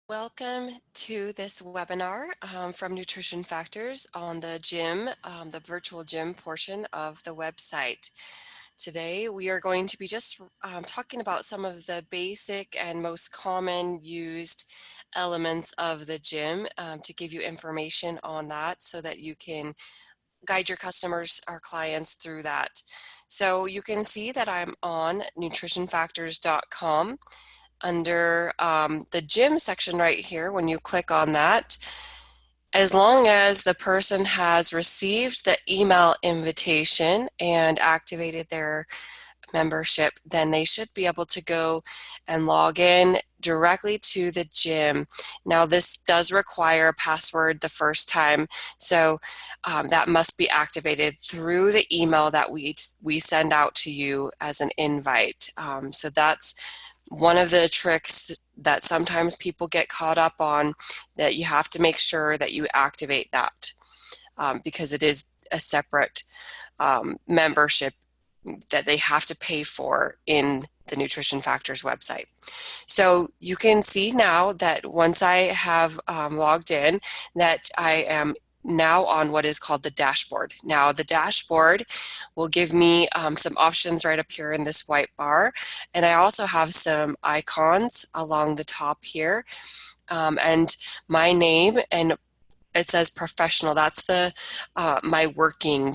Welcome to this webinar from Nutrition Factors on the gym, the virtual gym portion of the website. Today we are going to be just talking about some of the basic and most common used elements of the gym to give you information on that so that you can guide your customers or clients through that. So you can see that I'm on nutritionfactors.com. Under the gym section right here, when you click on that, as long as the person has received the email invitation and activated their membership, then they should be able to go and log in directly to the gym. Now, this does require a password the first time, so that must be activated through the email that we send out to you as an invite. So that's one of the tricks that sometimes people get caught up on, that you have to make sure that you activate that because it is a separate membership that they have to pay for in the Nutrition Factors website. So you can see now that once I have logged in, that I am now on what is called the dashboard. Now the dashboard will give me some options right up here in this white bar, and I also have some icons along the top here, and my name, and it says professional. That's the my working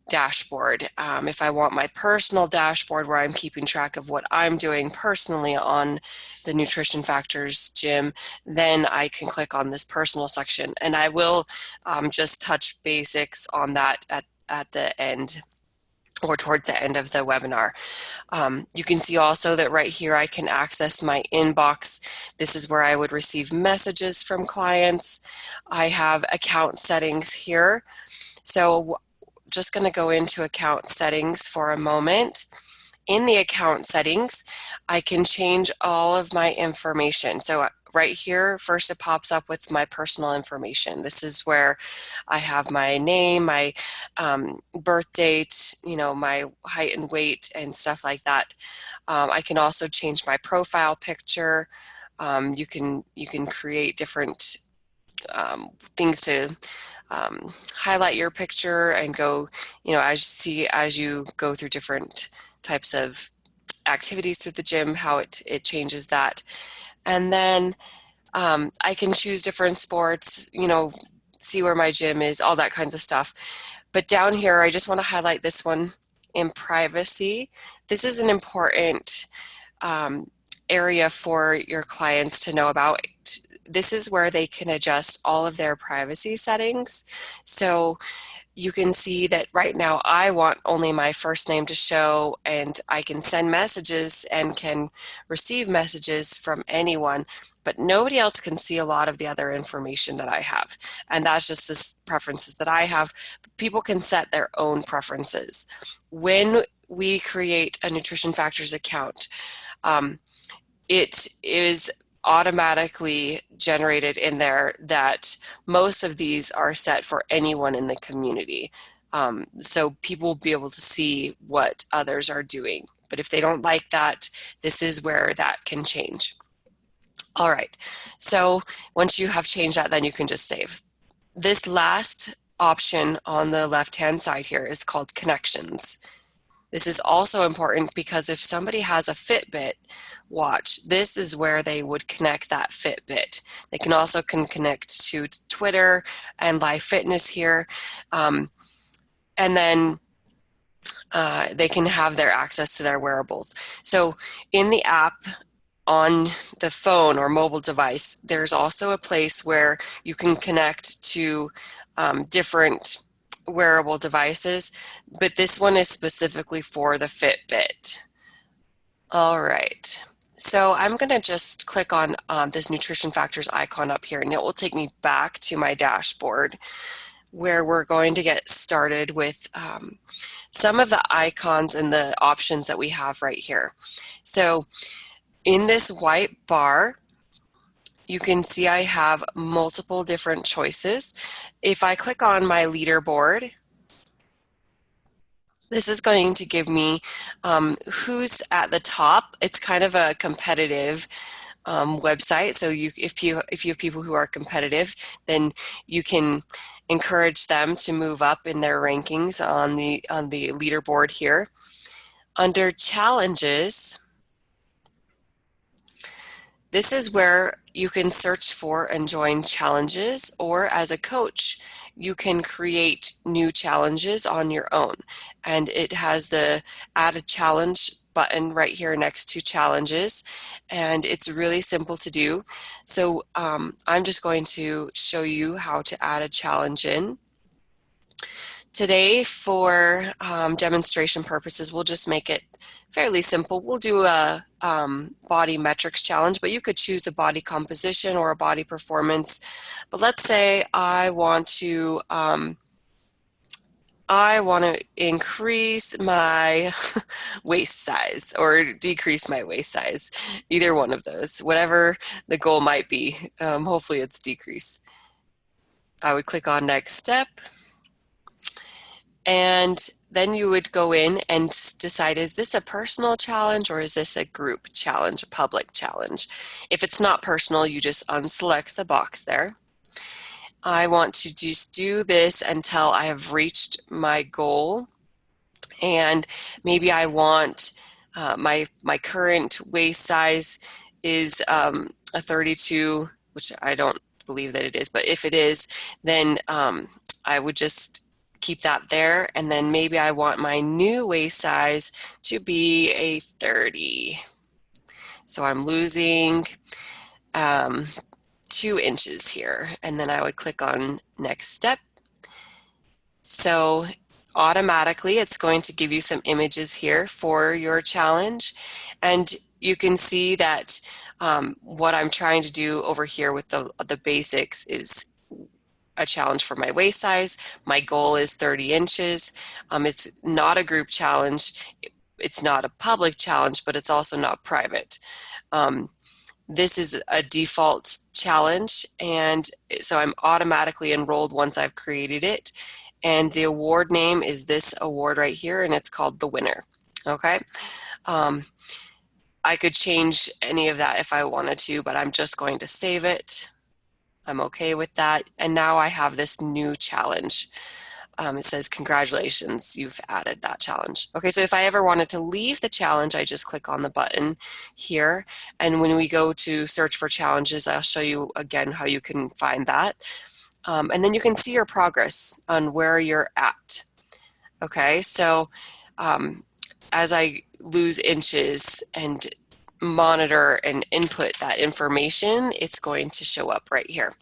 dashboard. If I want my personal dashboard where I'm keeping track of what I'm doing personally on the Nutrition Factors gym, then I can click on this personal section, and I will just touch basics on that at the end or towards the end of the webinar. You can see also that right here I can access my inbox. This is where I would receive messages from clients. I have account settings here. So just going to go into account settings for a moment. In the account settings, I can change all of my information. So right here, first it pops up with my personal information. This is where I have my name, my birth date, my height and weight and stuff like that. I can also change my profile picture. You can create different things to highlight your picture and go, as you go through different types of activities through the gym, how it changes that. And then I can choose different sports, see where my gym is, all that kinds of stuff. But down here, I just want to highlight this one in privacy. This is an important area for your clients to know about. This is where they can adjust all of their privacy settings. So you can see that right now I want only my first name to show, and I can send messages and can receive messages from anyone, but nobody else can see a lot of the other information that I have. And that's just the preferences that I have. People can set their own preferences. When we create a Nutrition Factors account, it is automatically generated in there that most of these are set for anyone in the community. So people will be able to see what others are doing. But if they don't like that, this is where that can change. All right, so once you have changed that, then you can just save. This last option on the left-hand side here is called connections. This is also important because if somebody has a Fitbit watch, this is where they would connect that Fitbit. They can also connect to Twitter and Live Fitness here. And then they can have their access to their wearables. So in the app on the phone or mobile device, there's also a place where you can connect to different wearable devices, but this one is specifically for the Fitbit. All right, so I'm going to just click on this Nutrition Factors icon up here, and it will take me back to my dashboard where we're going to get started with some of the icons and the options that we have right here. So in this white bar, you can see I have multiple different choices. If I click on my leaderboard, this is going to give me who's at the top. It's kind of a competitive website. So if you have people who are competitive, then you can encourage them to move up in their rankings on the leaderboard here. Under challenges, this is where you can search for and join challenges, or as a coach, you can create new challenges on your own. And it has the add a challenge button right here next to challenges, and it's really simple to do. So I'm just going to show you how to add a challenge in. Today, for demonstration purposes, we'll just make it fairly simple. We'll do a body metrics challenge, but you could choose a body composition or a body performance. But let's say I want to increase my waist size or decrease my waist size. Either one of those, whatever the goal might be. Hopefully it's decrease. I would click on next step. And then you would go in and decide, is this a personal challenge or is this a group challenge, a public challenge? If it's not personal, you just unselect the box there. I want to just do this until I have reached my goal. And maybe I want my current waist size is a 32, which I don't believe that it is, but if it is, then I would just keep that there, and then maybe I want my new waist size to be a 30. So I'm losing 2 inches here, and then I would click on next step. So automatically it's going to give you some images here for your challenge, and you can see that what I'm trying to do over here with the basics is a challenge for my waist size. My goal is 30 inches. It's not a group challenge. It's not a public challenge, but it's also not private. This is a default challenge, and so I'm automatically enrolled once I've created it. And the award name is this award right here, and it's called the winner. Okay. I could change any of that if I wanted to, but I'm just going to save it. I'm okay with that. And now I have this new challenge. It says, congratulations, you've added that challenge. Okay, so if I ever wanted to leave the challenge, I just click on the button here. And when we go to search for challenges, I'll show you again how you can find that. And then you can see your progress on where you're at. Okay, so as I lose inches and monitor and input that information, it's going to show up right here.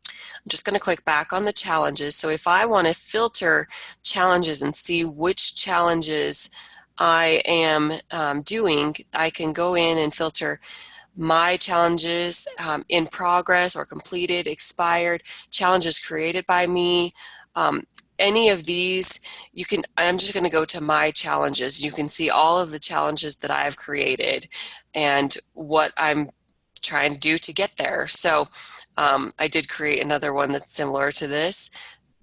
I'm just going to click back on the challenges. So if I want to filter challenges and see which challenges I am doing, I can go in and filter my challenges in progress or completed, expired, challenges created by me. Any of these, you can, I'm just going to go to my challenges. You can see all of the challenges that I've created and what I'm trying to do to get there. So I did create another one that's similar to this.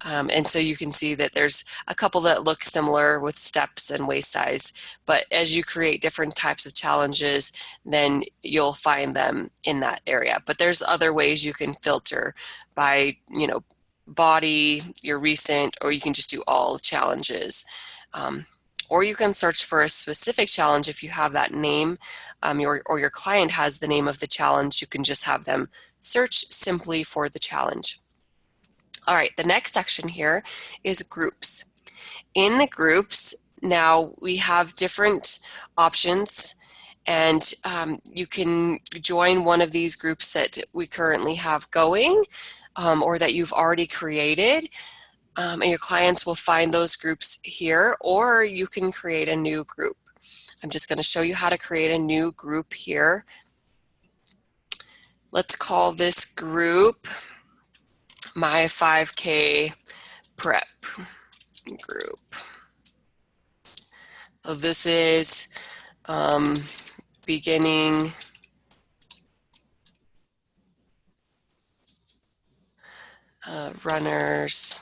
And so you can see that there's a couple that look similar with steps and waist size, but as you create different types of challenges, then you'll find them in that area. But there's other ways you can filter by, you know, body, your recent, or you can just do all challenges. Or you can search for a specific challenge if you have that name, or your client has the name of the challenge. You can just have them search simply for the challenge. All right, the next section here is groups. In the groups, now we have different options, and you can join one of these groups that we currently have going, or that you've already created. And your clients will find those groups here, or you can create a new group. I'm just going to show you how to create a new group here. Let's call this group my 5K prep group. So this is beginning runners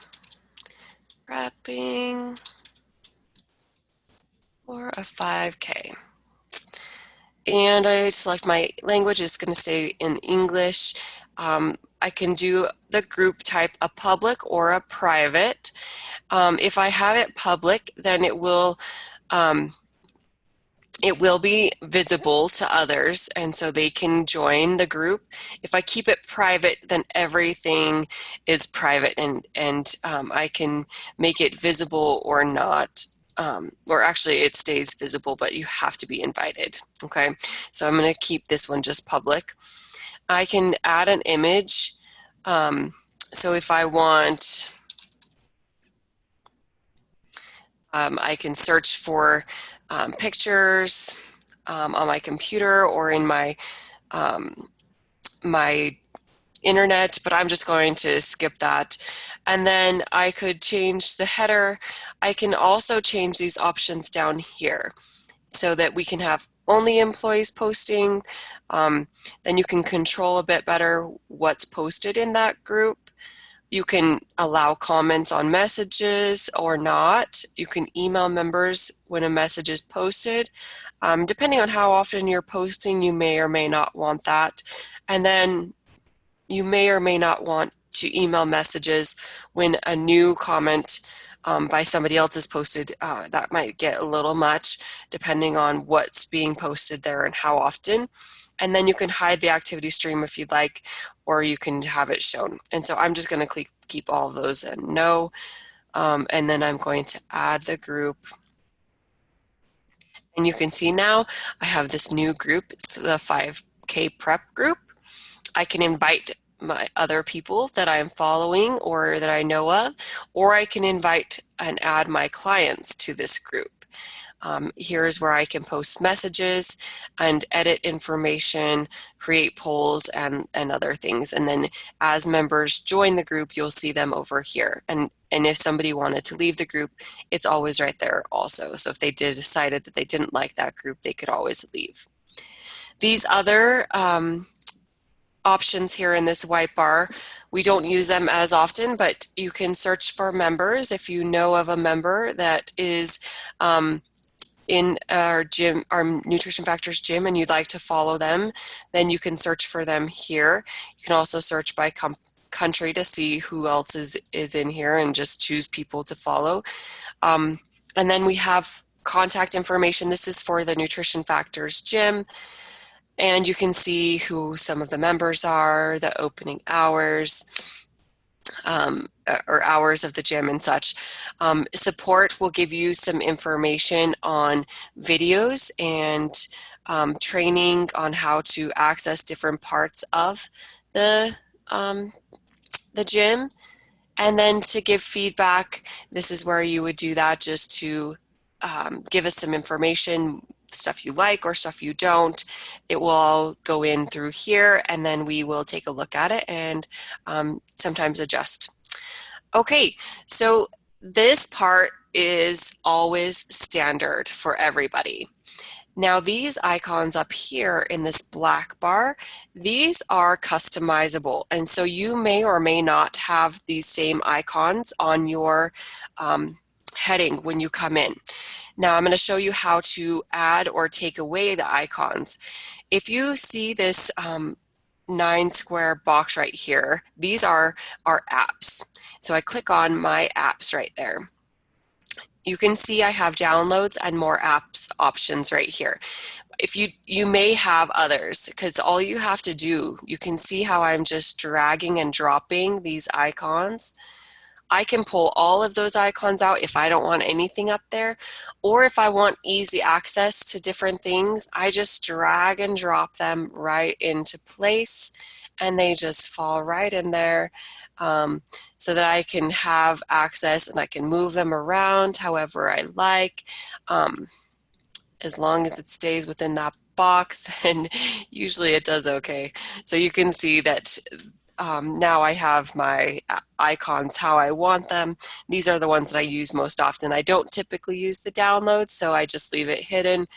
prepping for a 5K. and I select my language. It's going to stay in English. I can do the group type a public or a private. If I have it public, then um, it will be visible to others, and so they can join the group. If I keep it private, then everything is private, and I can make it visible or not, or actually it stays visible, but you have to be invited. Okay, so I'm going to keep this one just public. I can add an image. So if I want, I can search for pictures on my computer or in um, my internet, but I'm just going to skip that. And then I could change the header. I can also change these options down here so that we can have only employees posting. Then you can control a bit better what's posted in that group. You can allow comments on messages or not. You can email members when a message is posted. Depending on how often you're posting, you may or may not want that. And then you may or may not want to email messages when a new comment by somebody else is posted. That might get a little much depending on what's being posted there and how often. And then you can hide the activity stream if you'd like, or you can have it shown. And so I'm just going to keep all of those and no. And then I'm going to add the group. And you can see now I have this new group. It's the 5K prep group. I can invite my other people that I'm following or that I know of, or I can invite and add my clients to this group. Here's where I can post messages and edit information, create polls, and other things. And then as members join the group, you'll see them over here. And if somebody wanted to leave the group, it's always right there also. So if they decided that they didn't like that group, they could always leave. These other options here in this white bar, we don't use them as often, but you can search for members. If you know of a member that is in our gym, our Nutrition Factors gym, and you'd like to follow them, then you can search for them here. You can also search by country to see who else is in here and just choose people to follow. And then we have contact information. This is for the Nutrition Factors gym. And you can see who some of the members are, the opening hours, or hours of the gym and such. Support will give you some information on videos and training on how to access different parts of um, the gym. And then to give feedback, this is where you would do that, just to give us some information, stuff you like or stuff you don't. It will all go in through here, and then we will take a look at it and sometimes adjust. Okay, so this part is always standard for everybody. Now these icons up here in this black bar, these are customizable, and so you may or may not have these same icons on your heading when you come in. Now I'm going to show you how to add or take away the icons. If you see this 9 square box right here, these are our apps. So I click on my apps right there. You can see I have downloads and more apps options right here. If you may have others, because all you have to do, you can see how I'm just dragging and dropping these icons. I can pull all of those icons out if I don't want anything up there, or if I want easy access to different things, I just drag and drop them right into place, and they just fall right in there, so that I can have access and I can move them around however I like. As long as it stays within that box, then usually it does okay. So you can see that now I have my icons how I want them. These are the ones that I use most often. I don't typically use the downloads, so I just leave it hidden.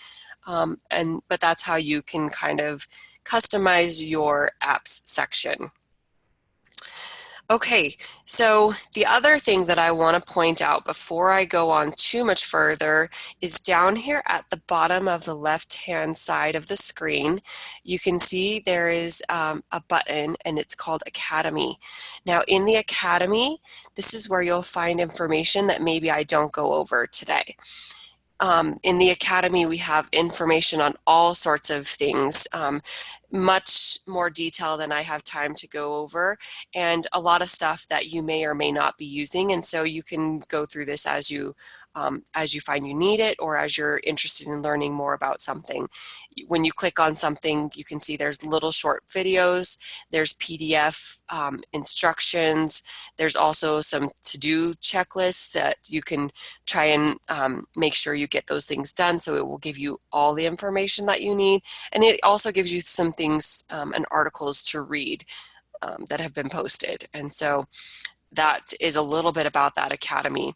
But that's how you can kind of customize your apps section. Okay, so the other thing that I want to point out before I go on too much further is down here at the bottom of the left-hand side of the screen, you can see there is a button and it's called Academy. Now in the Academy, this is where you'll find information that maybe I don't go over today. In the Academy, we have information on all sorts of things, much more detail than I have time to go over, and a lot of stuff that you may or may not be using. And so you can go through this as you find you need it, or as you're interested in learning more about something. When you click on something, you can see there's little short videos, there's PDF instructions, there's also some to-do checklists that you can try and make sure you get those things done, so it will give you all the information that you need. And it also gives you some things and articles to read that have been posted. And so that is a little bit about that Academy.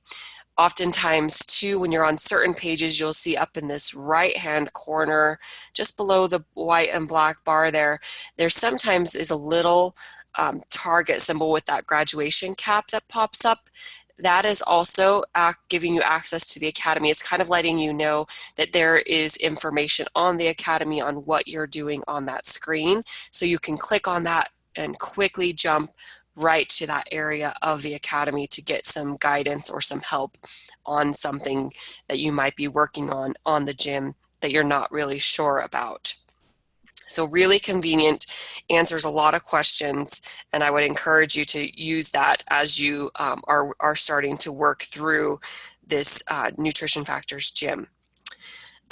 Oftentimes too, when you're on certain pages, you'll see up in this right hand corner, just below the white and black bar there sometimes is a little target symbol with that graduation cap that pops up. That is also giving you access to the Academy. It's kind of letting you know that there is information on the Academy on what you're doing on that screen. So you can click on that and quickly jump right to that area of the Academy to get some guidance or some help on something that you might be working on the gym that you're not really sure about. So really convenient, answers a lot of questions, and I would encourage you to use that as you are starting to work through this Nutrition Factors gym.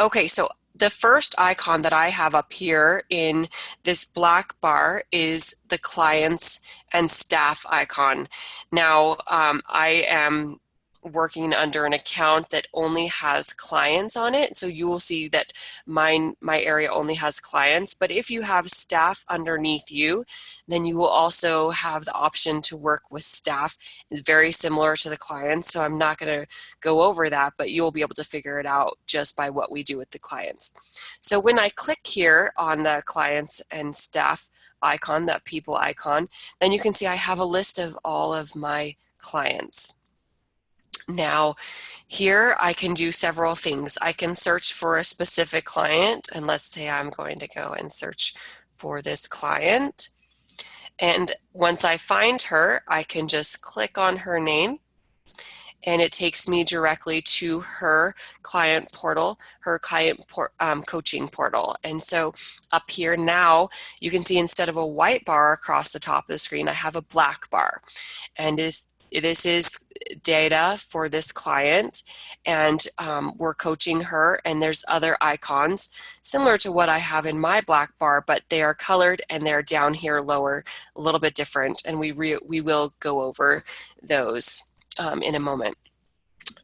Okay, so the first icon that I have up here in this black bar is the clients and staff icon. Now, I am working under an account that only has clients on it, so you will see that my area only has clients. But if you have staff underneath you, then you will also have the option to work with staff. It's very similar to the clients, so I'm not going to go over that, but you'll be able to figure it out just by what we do with the clients. So when I click here on the clients and staff icon, that people icon, then you can see I have a list of all of my clients. Now, here I can do several things. I can search for a specific client, and let's say I'm going to go and search for this client. And once I find her, I can just click on her name, and it takes me directly to her client portal, her client coaching portal. And so up here now, you can see instead of a white bar across the top of the screen, I have a black bar. And this is data for this client, and we're coaching her, and there's other icons similar to what I have in my black bar, but they are colored and they're down here lower, a little bit different, and we will go over those in a moment.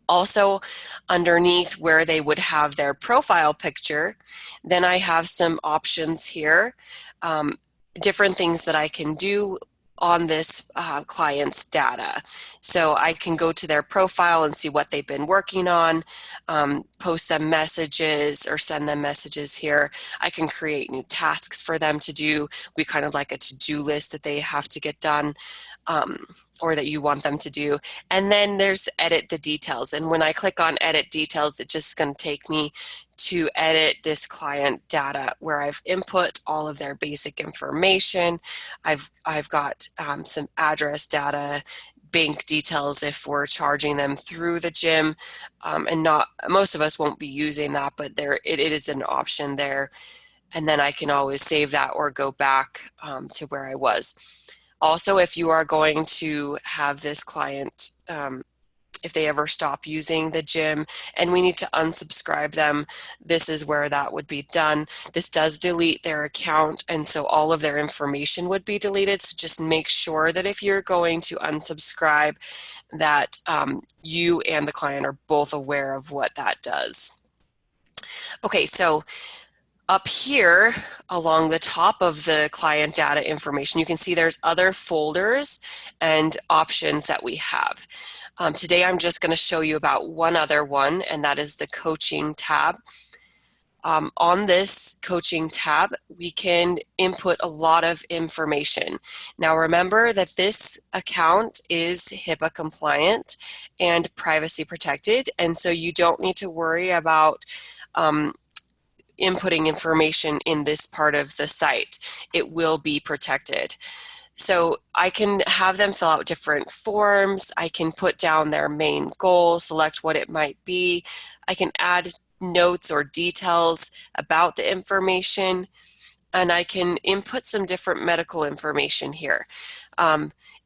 Also, underneath where they would have their profile picture, then I have some options here, different things that I can do on this client's data. So I can go to their profile and see what they've been working on, post them messages or send them messages here. I can create new tasks for them to do. We kind of like a to-do list that they have to get done, or that you want them to do. And then there's edit the details. And when I click on edit details, it's just going to take me to edit this client data where I've input all of their basic information. I've got some address data, bank details if we're charging them through the gym, and not most of us won't be using that, but it is an option there. And then I can always save that or go back to where I was. Also, if you are going to have this client, if they ever stop using the gym and we need to unsubscribe them, this is where that would be done. This does delete their account, and so all of their information would be deleted. So just make sure that if you're going to unsubscribe, that you and the client are both aware of what that does. Okay, so up here along the top of the client data information, you can see there's other folders and options that we have. Today I'm just going to show you about one other one, and that is the coaching tab. On this coaching tab, we can input a lot of information. Now remember that this account is HIPAA compliant and privacy protected, and so you don't need to worry about inputting information in this part of the site. It will be protected. So I can have them fill out different forms. I can put down their main goal, select what it might be. I can add notes or details about the information, and I can input some different medical information here.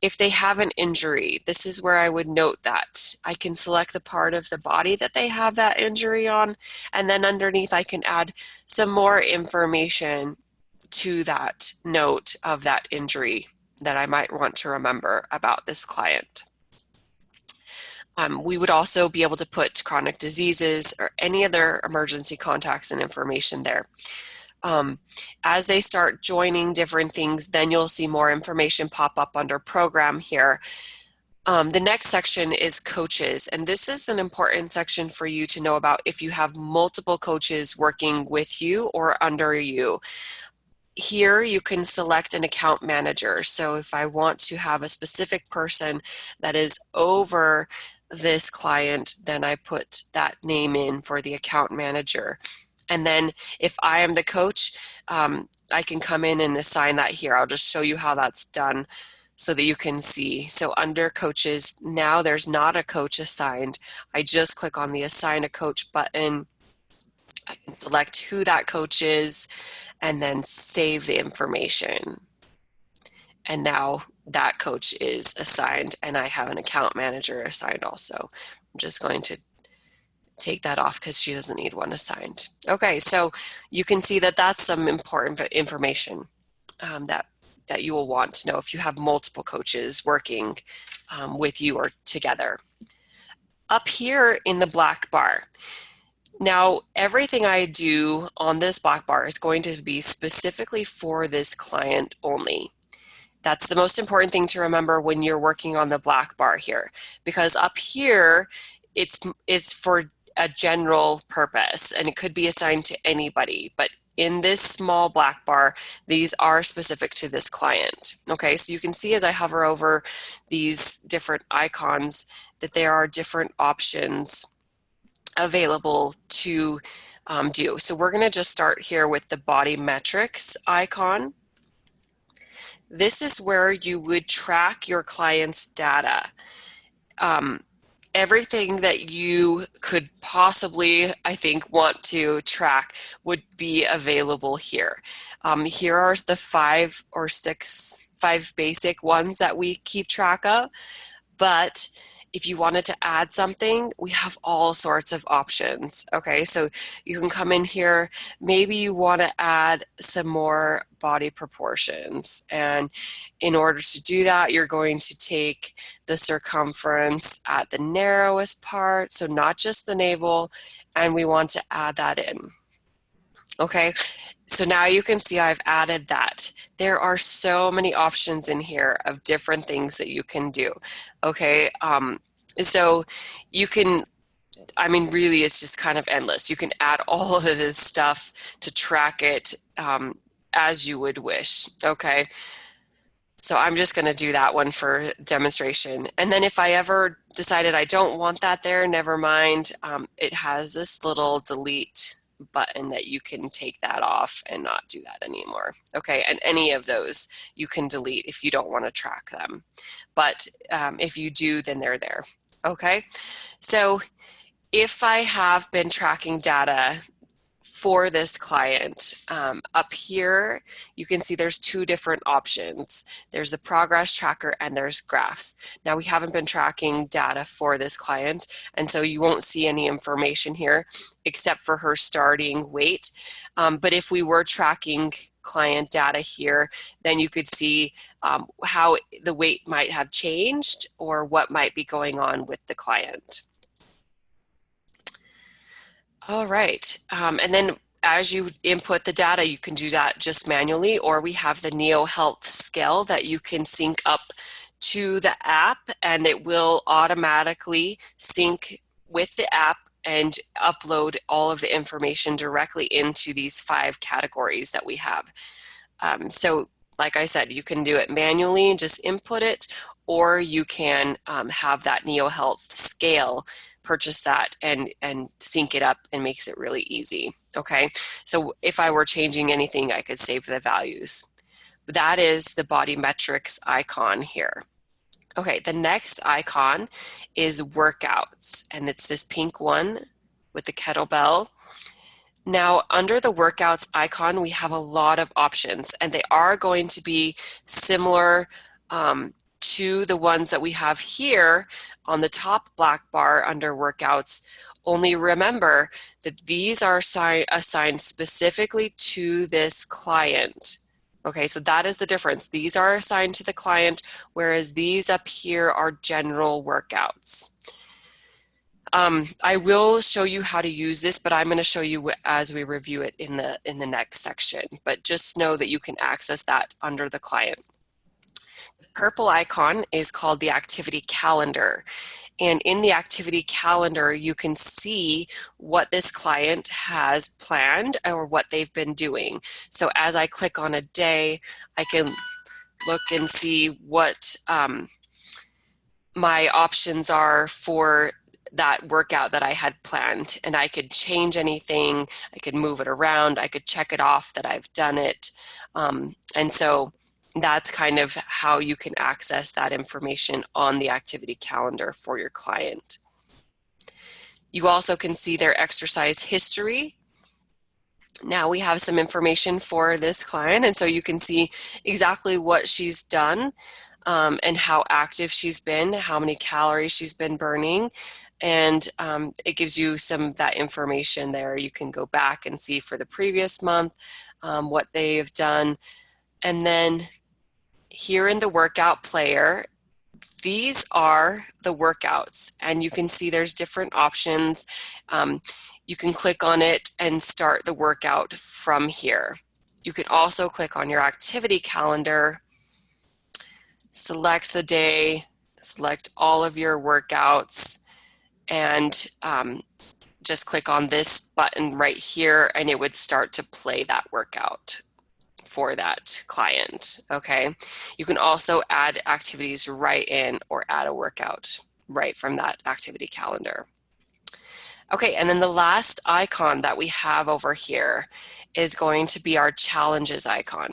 If they have an injury, this is where I would note that. I can select the part of the body that they have that injury on, and then underneath I can add some more information to that note of that injury that I might want to remember about this client. We would also be able to put chronic diseases or any other emergency contacts and information there. As they start joining different things, then you'll see more information pop up under program here. The next section is coaches, and this is an important section for you to know about if you have multiple coaches working with you or under you. Here you can select an account manager. So if I want to have a specific person that is over this client, then I put that name in for the account manager. And then if I am the coach, I can come in and assign that here. I'll just show you how that's done so that you can see. So under coaches, now there's not a coach assigned. I just click on the assign a coach button. I can select who that coach is and then save the information. And now that coach is assigned, and I have an account manager assigned also. I'm just going to take that off because she doesn't need one assigned. Okay, so you can see that that's some important information that you will want to know if you have multiple coaches working with you or together. Up here in the black bar, now everything I do on this black bar is going to be specifically for this client only. That's the most important thing to remember when you're working on the black bar here, because up here it's for a general purpose and it could be assigned to anybody, but in this small black bar, these are specific to this client. Okay, so you can see as I hover over these different icons that there are different options available to do. So we're going to just start here with the body metrics icon. This is where you would track your client's data. Everything that you could possibly, I think, want to track would be available here. Here are the five basic ones that we keep track of, but if you wanted to add something, we have all sorts of options. Okay, so you can come in here, maybe you want to add some more body proportions. And in order to do that, you're going to take the circumference at the narrowest part, so not just the navel, and we want to add that in. Okay, so now you can see I've added that. There are so many options in here of different things that you can do. Okay, so you can, I mean, really it's just kind of endless. You can add all of this stuff to track it as you would wish. Okay, so I'm just going to do that one for demonstration. And then if I ever decided I don't want that there, never mind. It has this little delete button that you can take that off and not do that anymore. Okay, and any of those you can delete if you don't want to track them. But if you do, then they're there. Okay, so if I have been tracking data for this client, up here you can see there's two different options. There's the progress tracker and there's graphs. Now we haven't been tracking data for this client, and so you won't see any information here except for her starting weight. But if we were tracking client data here, then you could see how the weight might have changed or what might be going on with the client. All right, and then as you input the data, you can do that just manually, or we have the Neo Health scale that you can sync up to the app, and it will automatically sync with the app and upload all of the information directly into these 5 categories that we have. So like I said, you can do it manually and just input it, or you can have that NeoHealth scale, purchase that and sync it up, and makes it really easy. Okay, so if I were changing anything, I could save the values. That is the body metrics icon here. Okay, the next icon is workouts, and it's this pink one with the kettlebell. Now, under the workouts icon, we have a lot of options, and they are going to be similar to the ones that we have here on the top black bar under workouts. Only remember that these are assigned specifically to this client. Okay, so that is the difference. These are assigned to the client, whereas these up here are general workouts. I will show you how to use this, but I'm going to show you as we review it in the next section. But just know that you can access that under the client. The purple icon is called the activity calendar. And in the activity calendar, you can see what this client has planned or what they've been doing. So as I click on a day, I can look and see what my options are for that workout that I had planned, and I could change anything, I could move it around, I could check it off that I've done it. And so that's kind of how you can access that information on the activity calendar for your client. You also can see their exercise history. Now we have some information for this client, and so you can see exactly what she's done and how active she's been, how many calories she's been burning. And it gives you some of that information there. You can go back and see for the previous month what they have done. And then here in the workout player, these are the workouts, and you can see there's different options. You can click on it and start the workout from here. You can also click on your activity calendar, select the day, select all of your workouts, and just click on this button right here, and it would start to play that workout for that client. Okay, you can also add activities right in, or add a workout right from that activity calendar. Okay, and then the last icon that we have over here is going to be our challenges icon.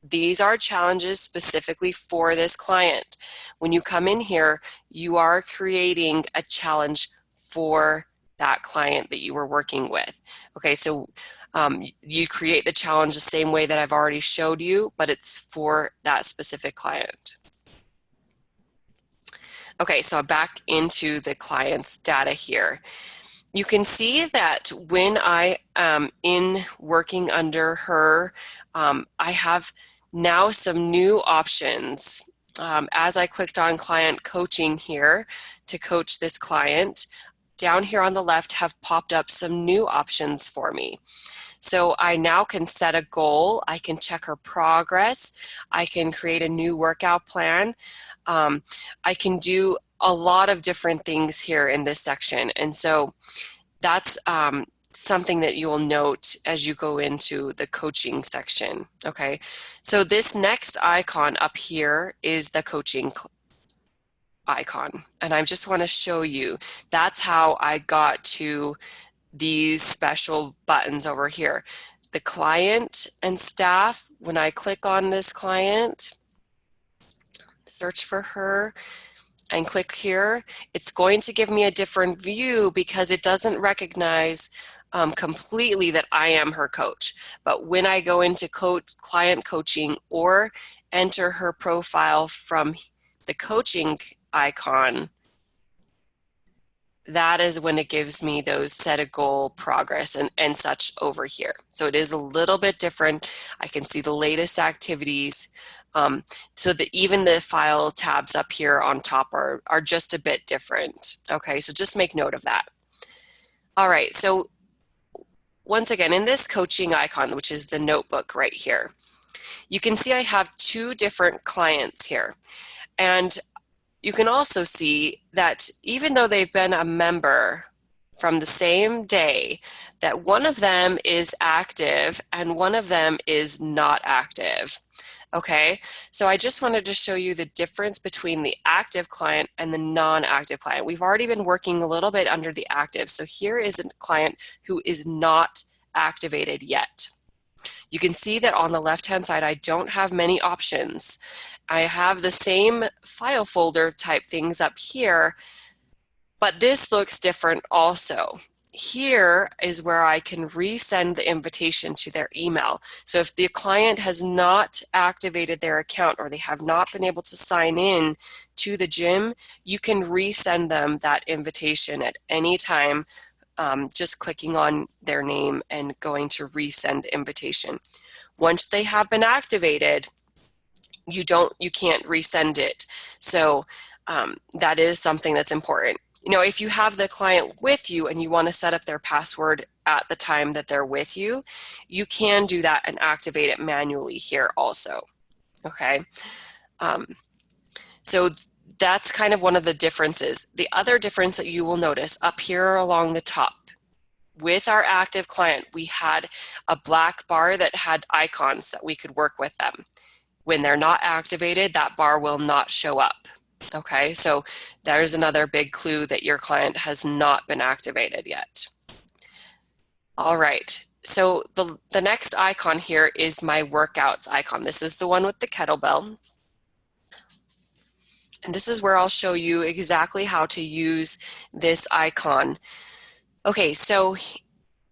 These are challenges specifically for this client. When you come in here, you are creating a challenge for that client that you were working with. Okay, so you create the challenge the same way that I've already showed you, but it's for that specific client. Okay, so back into the client's data here. You can see that when I am in working under her, I have now some new options. As I clicked on client coaching here to coach this client, down here on the left have popped up some new options for me. So I now can set a goal, I can check her progress, I can create a new workout plan, I can do a lot of different things here in this section. And so that's something that you'll note as you go into the coaching section. Okay, so this next icon up here is the coaching icon, and I just want to show you that's how I got to these special buttons over here. The client and staff, when I click on this client, search for her, and click here, it's going to give me a different view because it doesn't recognize completely that I am her coach. But when I go into client coaching or enter her profile from the coaching icon, that is when it gives me those set a goal, progress, and such over here. So it is a little bit different. I can see the latest activities. So that even the file tabs up here on top are just a bit different. Okay, so just make note of that. All right, so once again, in this coaching icon, which is the notebook right here, you can see I have 2 different clients here. And you can also see that even though they've been a member from the same day that one of them is active and one of them is not active. Okay, so I just wanted to show you the difference between the active client and the non-active client. We've already been working a little bit under the active. So here is a client who is not activated yet. You can see that on the left-hand side, I don't have many options. I have the same file folder type things up here, but this looks different also. Here is where I can resend the invitation to their email. So if the client has not activated their account or they have not been able to sign in to the gym, you can resend them that invitation at any time, just clicking on their name and going to resend invitation. Once they have been activated, you can't resend it. So that is something that's important. You know, if you have the client with you and you want to set up their password at the time that they're with you, you can do that and activate it manually here also. Okay. So that's kind of one of the differences. The other difference that you will notice up here along the top, with our active client, we had a black bar that had icons that we could work with them. When they're not activated, that bar will not show up. Okay, so there's another big clue that your client has not been activated yet. All right, so the next icon here is my workouts icon. This is the one with the kettlebell. And this is where I'll show you exactly how to use this icon. Okay, so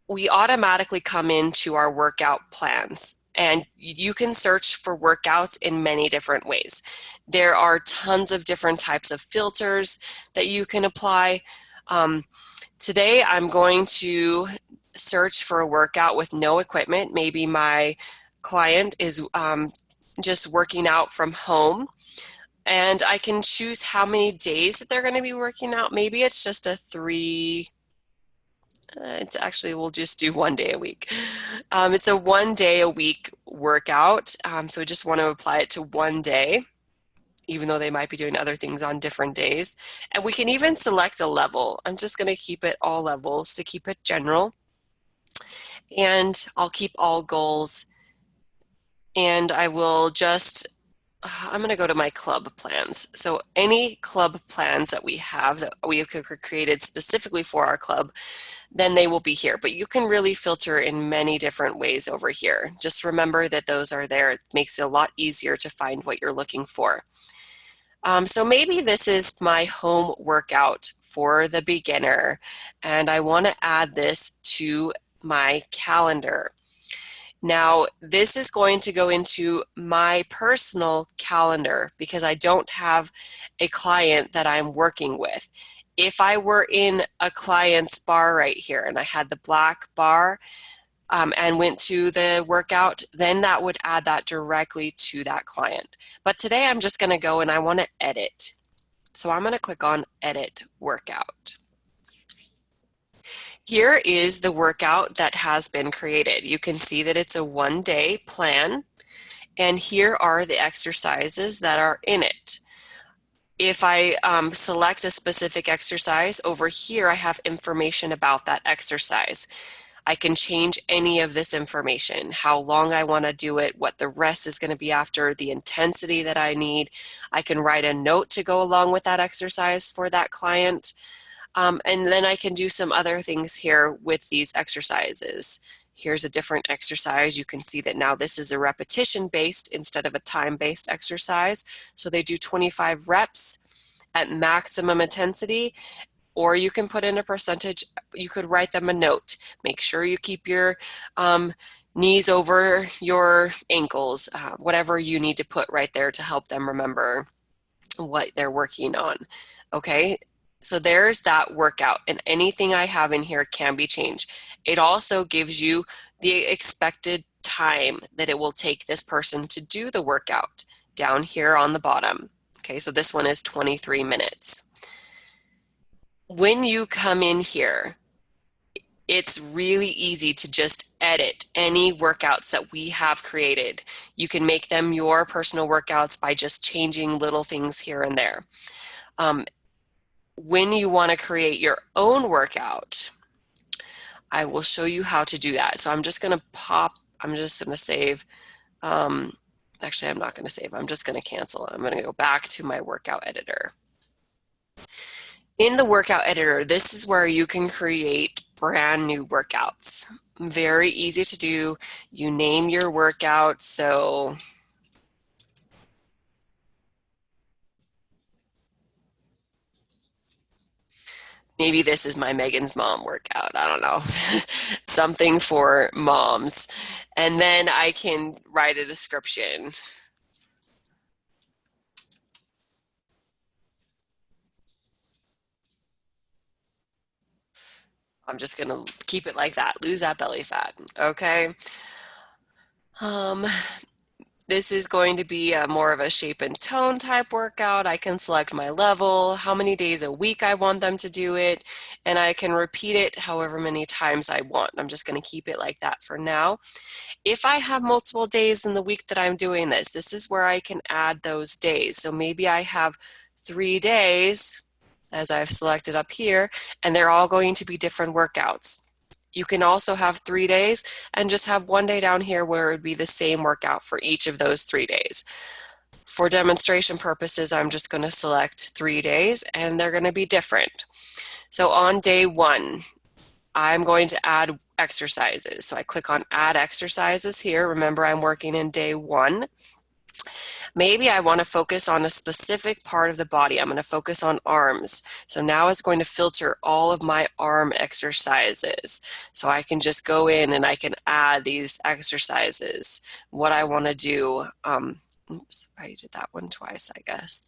we automatically come into our workout plans. And you can search for workouts in many different ways. There are tons of different types of filters that you can apply. Today, I'm going to search for a workout with no equipment. Maybe my client is just working out from home. And I can choose how many days that they're going to be working out. Maybe it's just a it's actually, we'll just do 1 day a week. It's a 1 day a week workout. So we just want to apply it to 1 day, even though they might be doing other things on different days. And we can even select a level. I'm just going to keep it all levels to keep it general. And I'll keep all goals. And I will just, I'm going to go to my club plans. So any club plans that we have that we have created specifically for our club, then they will be here. But you can really filter in many different ways over here. Just remember that those are there. It makes it a lot easier to find what you're looking for. So maybe this is my home workout for the beginner, and I want to add this to my calendar. Now, this is going to go into my personal calendar because I don't have a client that I'm working with. If I were in a client's bar right here and I had the black bar and went to the workout, then that would add that directly to that client. But today I'm just going to go and I want to edit. So I'm going to click on Edit Workout. Here is the workout that has been created. You can see that it's a 1 day plan, and here are the exercises that are in it. If I select a specific exercise, over here I have information about that exercise. I can change any of this information, how long I want to do it, what the rest is going to be after, the intensity that I need. I can write a note to go along with that exercise for that client. And then I can do some other things here with these exercises. Here's a different exercise. You can see that now this is a repetition-based instead of a time-based exercise. So they do 25 reps at maximum intensity, or you can put in a percentage. You could write them a note. Make sure you keep your knees over your ankles, whatever you need to put right there to help them remember what they're working on. Okay. So there's that workout, and anything I have in here can be changed. It also gives you the expected time that it will take this person to do the workout down here on the bottom. Okay, so this one is 23 minutes. When you come in here, it's really easy to just edit any workouts that we have created. You can make them your personal workouts by just changing little things here and there. When you want to create your own workout, I will show you how to do that. So I'm just going to save. Actually, I'm not going to save. I'm just going to cancel. I'm going to go back to my workout editor. In the workout editor, this is where you can create brand new workouts. Very easy to do. You name your workout. So maybe this is my Megan's Mom workout. I don't know. Something for moms. And then I can write a description. I'm just going to keep it like that. Lose that belly fat. Okay. This is going to be more of a shape and tone type workout. I can select my level, how many days a week I want them to do it, and I can repeat it however many times I want. I'm just going to keep it like that for now. If I have multiple days in the week that I'm doing this, this is where I can add those days. So maybe I have 3 days, as I've selected up here, and they're all going to be different workouts. You can also have 3 days and just have 1 day down here where it would be the same workout for each of those 3 days. For demonstration purposes, I'm just going to select 3 days and they're going to be different. So on day 1, I'm going to add exercises. So I click on add exercises here. Remember, I'm working in day 1. Maybe I want to focus on a specific part of the body. I'm going to focus on arms. So now it's going to filter all of my arm exercises. So I can just go in and I can add these exercises, what I want to do. Oops, I did that one twice, I guess.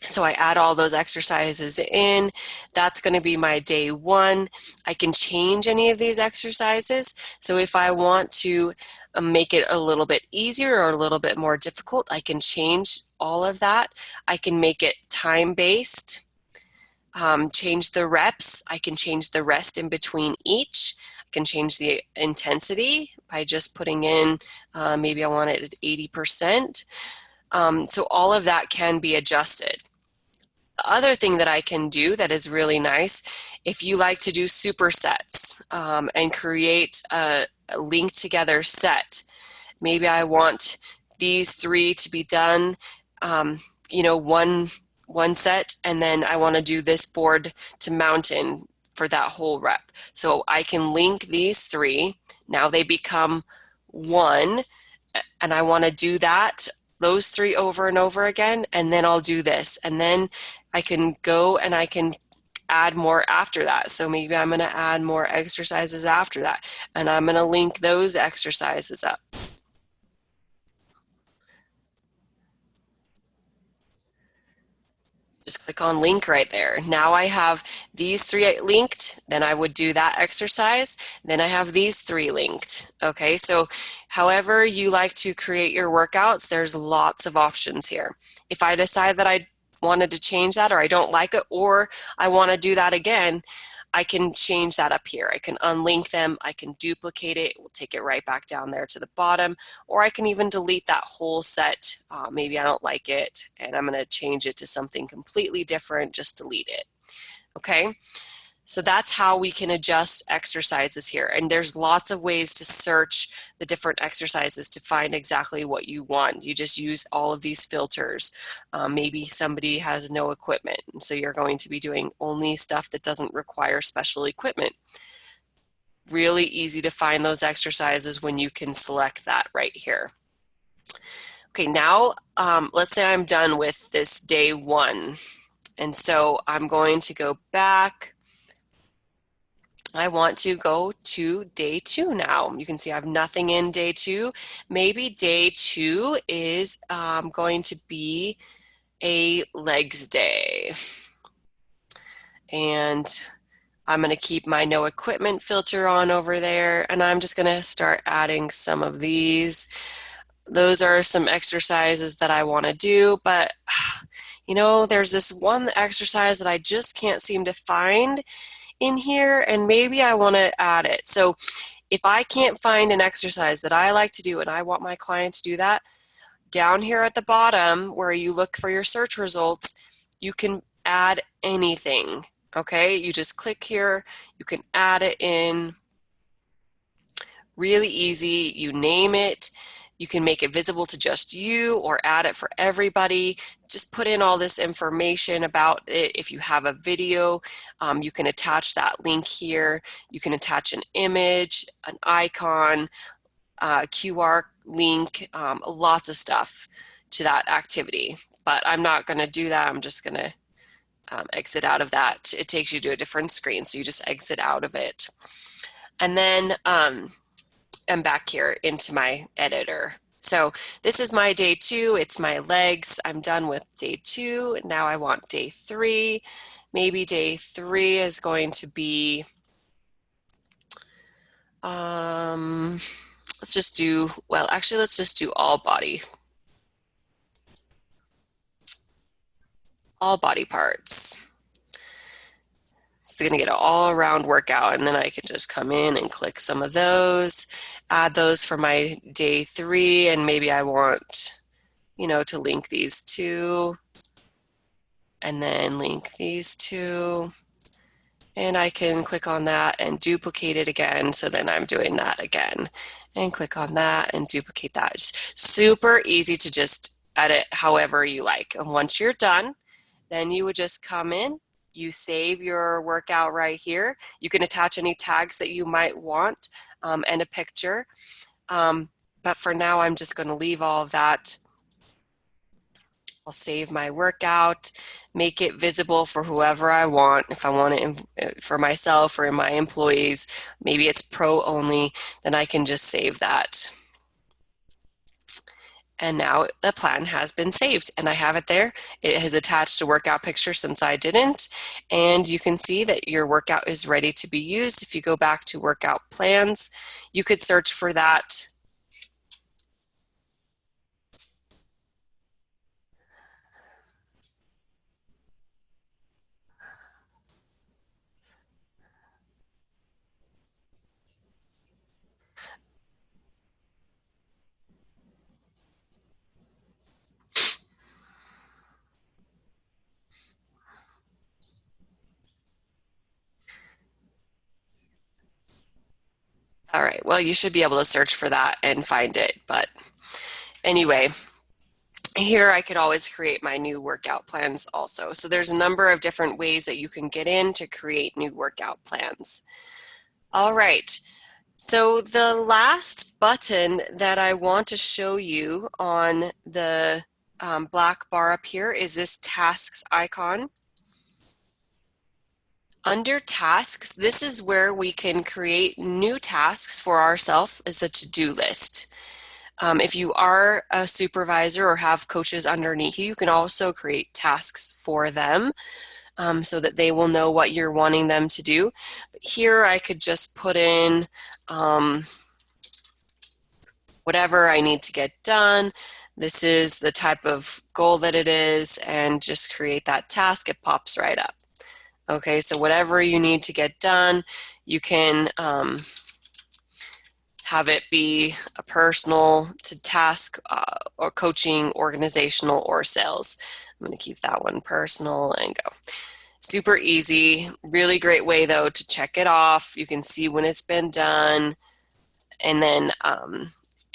So I add all those exercises in. That's going to be my day 1. I can change any of these exercises. So if I want to make it a little bit easier or a little bit more difficult, I can change all of that. I can make it time-based, change the reps. I can change the rest in between each. I can change the intensity by just putting in, maybe I want it at 80%. So all of that can be adjusted. The other thing that I can do that is really nice, if you like to do supersets and create a linked together set, maybe I want these 3 to be done, one set, and then I want to do this board to mountain for that whole rep. So I can link these 3. Now they become 1, and I want to do those 3 over and over again, and then I'll do this, and then I can go and I can add more after that. So maybe I'm going to add more exercises after that, and I'm going to link those exercises up. Just click on link right there. Now I have these 3 linked, then I would do that exercise, then I have these 3 linked. Okay, so however you like to create your workouts, there's lots of options here. If I decide that I wanted to change that, or I don't like it, or I want to do that again, I can change that up here. I can unlink them, I can duplicate it, we'll take it right back down there to the bottom, or I can even delete that whole set. Maybe I don't like it and I'm going to change it to something completely different, just delete it. Okay, so that's how we can adjust exercises here. And there's lots of ways to search the different exercises to find exactly what you want. You just use all of these filters. Maybe somebody has no equipment, so you're going to be doing only stuff that doesn't require special equipment. Really easy to find those exercises when you can select that right here. Okay, now let's say I'm done with this day 1. And so I'm going to go back. I want to go to day 2 now. You can see I have nothing in day 2. Maybe day 2 is going to be a legs day. And I'm going to keep my no equipment filter on over there, and I'm just going to start adding some of these. Those are some exercises that I want to do, but there's this one exercise that I just can't seem to find in here, and maybe I want to add it. So if I can't find an exercise that I like to do and I want my client to do that, down here at the bottom where you look for your search results, you can add anything. Okay, you just click here, you can add it in. Really easy, you name it, you can make it visible to just you or add it for everybody. Just put in all this information about it. If you have a video, you can attach that link here. You can attach an image, an icon, a QR link, lots of stuff to that activity. But I'm not going to do that. I'm just going to exit out of that. It takes you to a different screen, so you just exit out of it. And then I'm back here into my editor. So this is my day 2, it's my legs. I'm done with day 2. Now I want day 3. Maybe day 3 is going to be, let's just do all body. All body parts. It's going to get an all-around workout, and then I can just come in and click some of those, add those for my day 3, and maybe I want, to link these 2, and then link these 2, and I can click on that and duplicate it again, so then I'm doing that again, and click on that and duplicate that. It's super easy to just edit however you like, and once you're done, then you would just come in, you save your workout right here. You can attach any tags that you might want and a picture. But for now, I'm just going to leave all of that. I'll save my workout, make it visible for whoever I want. If I want it for myself or my employees, maybe it's pro only, then I can just save that. And now the plan has been saved and I have it there. It has attached a workout picture since I didn't. And you can see that your workout is ready to be used. If you go back to workout plans, you could search for that. All right, well, you should be able to search for that and find it. But anyway, here I could always create my new workout plans also. So there's a number of different ways that you can get in to create new workout plans. All right, so the last button that I want to show you on the black bar up here is this tasks icon. Under tasks, this is where we can create new tasks for ourselves as a to-do list. If you are a supervisor or have coaches underneath you, you can also create tasks for them so that they will know what you're wanting them to do. But here I could just put in whatever I need to get done. This is the type of goal that it is, and just create that task. It pops right up. Okay, so whatever you need to get done, you can have it be a personal to task or coaching, organizational, or sales. I'm going to keep that one personal and go. Super easy, really great way though to check it off. You can see when it's been done, and then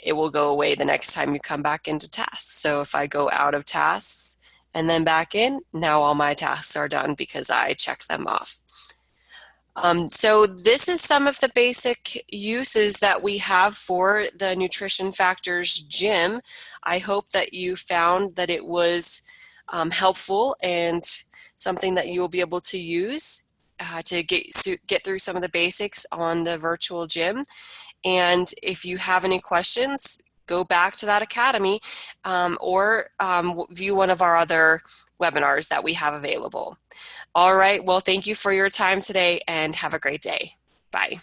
it will go away the next time you come back into tasks. So if I go out of tasks and then back in, now all my tasks are done because I checked them off. So this is some of the basic uses that we have for the Nutrition Factors gym. I hope that you found that it was helpful and something that you will be able to use to get through some of the basics on the virtual gym. And if you have any questions, go back to that academy or view one of our other webinars that we have available. All right, well, thank you for your time today and have a great day. Bye.